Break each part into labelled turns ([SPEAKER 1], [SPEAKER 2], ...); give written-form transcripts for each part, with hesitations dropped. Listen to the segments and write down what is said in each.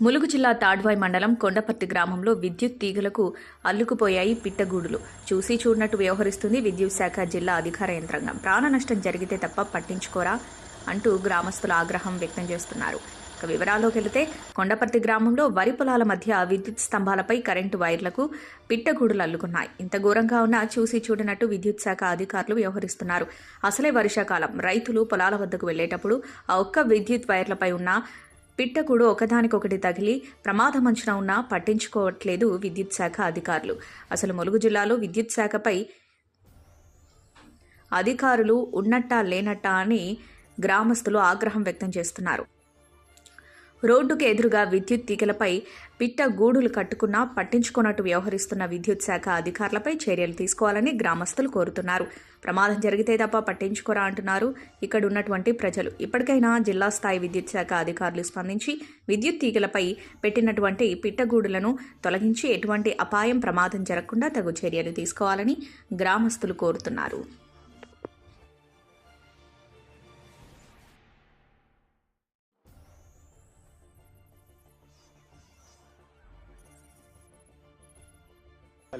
[SPEAKER 1] ములుగు జిల్లా తాడ్వాయి మండలం కొండపర్తి గ్రామంలో విద్యుత్ తీగలకు అల్లుకుపోయాయి పిట్టగూడులు. చూసి చూడనట్టు వ్యవహరిస్తుంది విద్యుత్ శాఖ జిల్లా అధికార యంత్రాంగం. ప్రాణ నష్టం జరిగితే తప్ప పట్టించుకోరా అంటూ గ్రామస్తులు ఆగ్రహం వ్యక్తం చేస్తున్నారు. వివరాల్లోకి వెళితే కొండపర్తి గ్రామంలో వరి పొలాల మధ్య విద్యుత్ స్తంభాలపై కరెంటు వైర్లకు పిట్టగూడులు అల్లుకున్నాయి. ఇంత ఘోరంగా ఉన్నా చూసి చూడనట్టు విద్యుత్ శాఖ అధికారులు వ్యవహరిస్తున్నారు. అసలే వర్షాకాలం, రైతులు పొలాల వద్దకు వెళ్లేటప్పుడు ఆ ఒక్క విద్యుత్ వైర్లపై ఉన్న పిట్టగూడు ఒకదానికొకటి తగిలి ప్రమాదమంచున ఉన్నా పట్టించుకోవట్లేదు విద్యుత్ శాఖ అధికారులు. అసలు ములుగు జిల్లాలో విద్యుత్ శాఖపై అధికారులు ఉన్నట్టా లేనట్టా అని గ్రామస్తులు ఆగ్రహం వ్యక్తం చేస్తున్నారు. రోడ్డుకు ఎదురుగా విద్యుత్ తీగలపై పిట్ట గూడులు కట్టుకున్నా పట్టించుకున్నట్టు వ్యవహరిస్తున్న విద్యుత్ శాఖ అధికారులపై చర్యలు తీసుకోవాలని గ్రామస్తులు కోరుతున్నారు. ప్రమాదం జరిగితే తప్ప పట్టించుకోరా అంటున్నారు ఇక్కడ ఉన్నటువంటి ప్రజలు. ఇప్పటికైనా జిల్లా స్థాయి విద్యుత్ శాఖ అధికారులు స్పందించి విద్యుత్ తీగలపై పెట్టినటువంటి పిట్టగూడులను తొలగించి ఎటువంటి అపాయం, ప్రమాదం జరగకుండా తగు చర్యలు తీసుకోవాలని గ్రామస్తులు కోరుతున్నారు.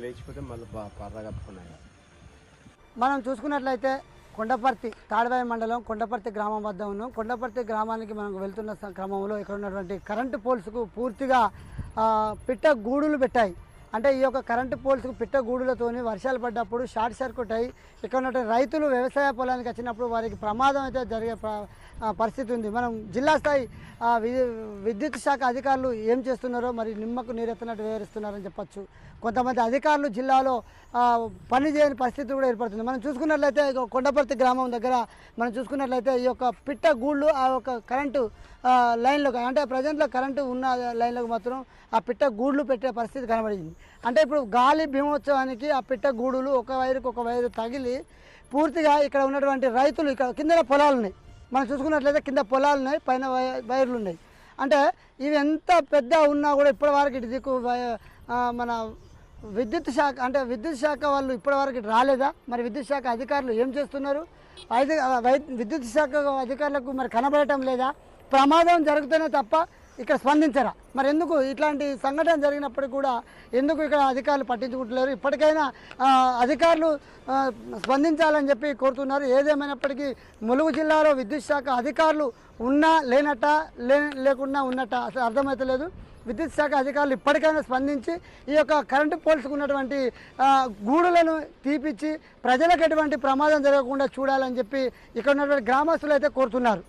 [SPEAKER 2] లేచిపోతే మళ్ళీ పర్రగట్టుకున్నాయి.
[SPEAKER 3] మనం చూసుకున్నట్లయితే కొండపర్తి తాడ్వాయి మండలం కొండపర్తి గ్రామం వద్ద ఉన్నాం. కొండపర్తి గ్రామానికి మనం వెళ్తున్న క్రమంలో ఇక్కడ ఉన్నటువంటి కరెంటు పోల్స్కు పూర్తిగా పిట్ట గూడులు పెట్టాయి. అంటే ఈ యొక్క కరెంటు పోల్స్కు పిట్ట గూడులతోని వర్షాలు పడ్డప్పుడు షార్ట్ సర్క్యూట్ అయ్యి ఇక్కడ ఉన్నటువంటి రైతులు వ్యవసాయ పొలానికి వచ్చినప్పుడు వారికి ప్రమాదం అయితే జరిగే పరిస్థితి ఉంది. మనం జిల్లా స్థాయి విద్యుత్ శాఖ అధికారులు ఏం చేస్తున్నారో మరి నిమ్మకు నీరెత్తనట్టు వ్యవహరిస్తున్నారని చెప్పచ్చు. కొంతమంది అధికారులు జిల్లాలో పని చేయని పరిస్థితి కూడా ఏర్పడుతుంది. మనం చూసుకున్నట్లయితే కొండపర్తి గ్రామం దగ్గర మనం చూసుకున్నట్లయితే ఈ యొక్క పిట్ట గూళ్ళు ఆ యొక్క కరెంటు లైన్లకు, అంటే ప్రజెంట్లో కరెంటు ఉన్న లైన్లకు మాత్రం ఆ పిట్ట గూళ్ళు పెట్టే పరిస్థితి కనబడింది. అంటే ఇప్పుడు గాలి భీమోత్సవానికి ఆ పిట్ట గూడులు ఒక వైరుకు ఒక వైరు తగిలి పూర్తిగా ఇక్కడ ఉన్నటువంటి రైతులు, ఇక్కడ కింద పొలాలు ఉన్నాయి, మనం చూసుకున్నట్లయితే కింద పొలాలు ఉన్నాయి, పైన వైర్లు ఉన్నాయి. అంటే ఇవి ఎంత పెద్ద ఉన్నా కూడా ఇప్పటివరకు ఇటు దిక్కు మన విద్యుత్ శాఖ, అంటే విద్యుత్ శాఖ వాళ్ళు ఇప్పటివరకు రాలేదా? మరి విద్యుత్ శాఖ అధికారులు ఏం చేస్తున్నారు? విద్యుత్ శాఖ అధికారులకు మరి కనబడటం లేదా? ప్రమాదం జరుగుతూనే తప్ప ఇక్కడ స్పందించరా? మరి ఎందుకు ఇట్లాంటి సంఘటన జరిగినప్పటికీ కూడా ఎందుకు ఇక్కడ అధికారులు పట్టించుకుంటలేరు? ఇప్పటికైనా అధికారులు స్పందించాలని చెప్పి కోరుతున్నారు. ఏదేమైనప్పటికీ ములుగు జిల్లాలో విద్యుత్ శాఖ అధికారులు ఉన్నా లేనట్ట, లేకుండా ఉన్నట్ట అసలు అర్థమవుతలేదు. విద్యుత్ శాఖ అధికారులు ఇప్పటికైనా స్పందించి ఈ యొక్క కరెంటు పోల్స్కు ఉన్నటువంటి గూడులను తీపిచ్చి ప్రజలకు ఎటువంటి ప్రమాదం జరగకుండా చూడాలని చెప్పి ఇక్కడ ఉన్నటువంటి గ్రామస్తులు అయితే కోరుతున్నారు.